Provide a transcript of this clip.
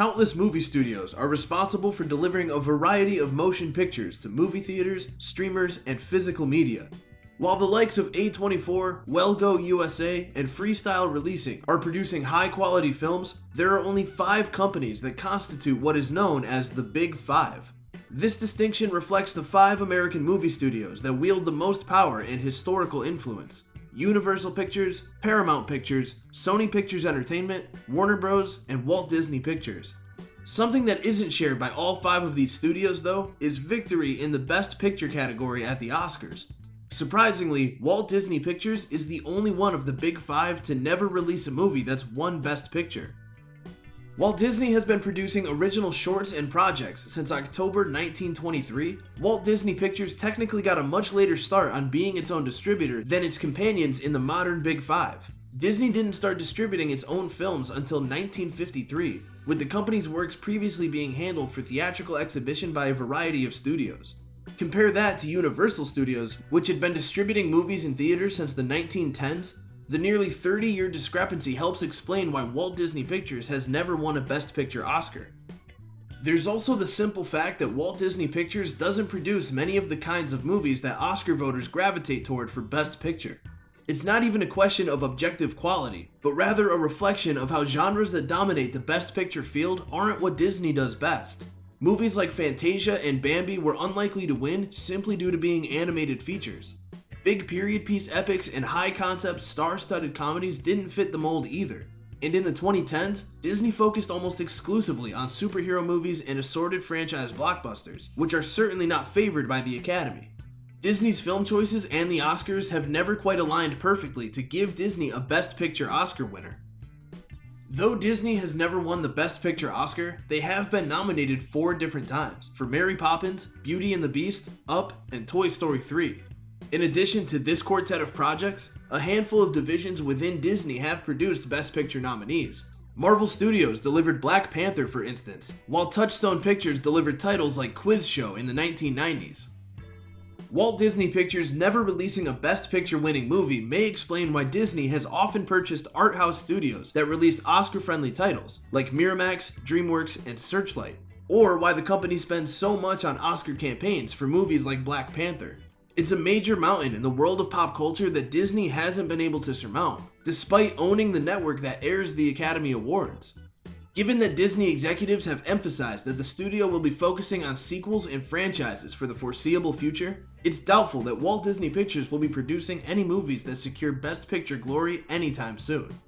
countless movie studios are responsible for delivering a variety of motion pictures to movie theaters, streamers, and physical media. While the likes of A24, Wellgo USA, and Freestyle Releasing are producing high-quality films, there are only 5 companies that constitute what is known as the Big Five. This distinction reflects the 5 American movie studios that wield the most power and historical influence: Universal Pictures, Paramount Pictures, Sony Pictures Entertainment, Warner Bros., and Walt Disney Pictures. Something that isn't shared by all 5 of these studios, though, is victory in the Best Picture category at the Oscars. Surprisingly, Walt Disney Pictures is the only one of the Big Five to never release a movie that's won Best Picture. While Disney has been producing original shorts and projects since October 1923, Walt Disney Pictures technically got a much later start on being its own distributor than its companions in the modern Big Five. Disney didn't start distributing its own films until 1953, with the company's works previously being handled for theatrical exhibition by a variety of studios. Compare that to Universal Studios, which had been distributing movies in theaters since the 1910s. The nearly 30-year discrepancy helps explain why Walt Disney Pictures has never won a Best Picture Oscar. There's also the simple fact that Walt Disney Pictures doesn't produce many of the kinds of movies that Oscar voters gravitate toward for Best Picture. It's not even a question of objective quality, but rather a reflection of how genres that dominate the Best Picture field aren't what Disney does best. Movies like Fantasia and Bambi were unlikely to win simply due to being animated features. Big period piece epics and high-concept, star-studded comedies didn't fit the mold either. And in the 2010s, Disney focused almost exclusively on superhero movies and assorted franchise blockbusters, which are certainly not favored by the Academy. Disney's film choices and the Oscars have never quite aligned perfectly to give Disney a Best Picture Oscar winner. Though Disney has never won the Best Picture Oscar, they have been nominated 4 different times for Mary Poppins, Beauty and the Beast, Up, and Toy Story 3. In addition to this quartet of projects, a handful of divisions within Disney have produced Best Picture nominees. Marvel Studios delivered Black Panther, for instance, while Touchstone Pictures delivered titles like Quiz Show in the 1990s. Walt Disney Pictures never releasing a Best Picture winning movie may explain why Disney has often purchased art house studios that released Oscar-friendly titles, like Miramax, DreamWorks, and Searchlight, or why the company spends so much on Oscar campaigns for movies like Black Panther. It's a major mountain in the world of pop culture that Disney hasn't been able to surmount, despite owning the network that airs the Academy Awards. Given that Disney executives have emphasized that the studio will be focusing on sequels and franchises for the foreseeable future, it's doubtful that Walt Disney Pictures will be producing any movies that secure Best Picture glory anytime soon.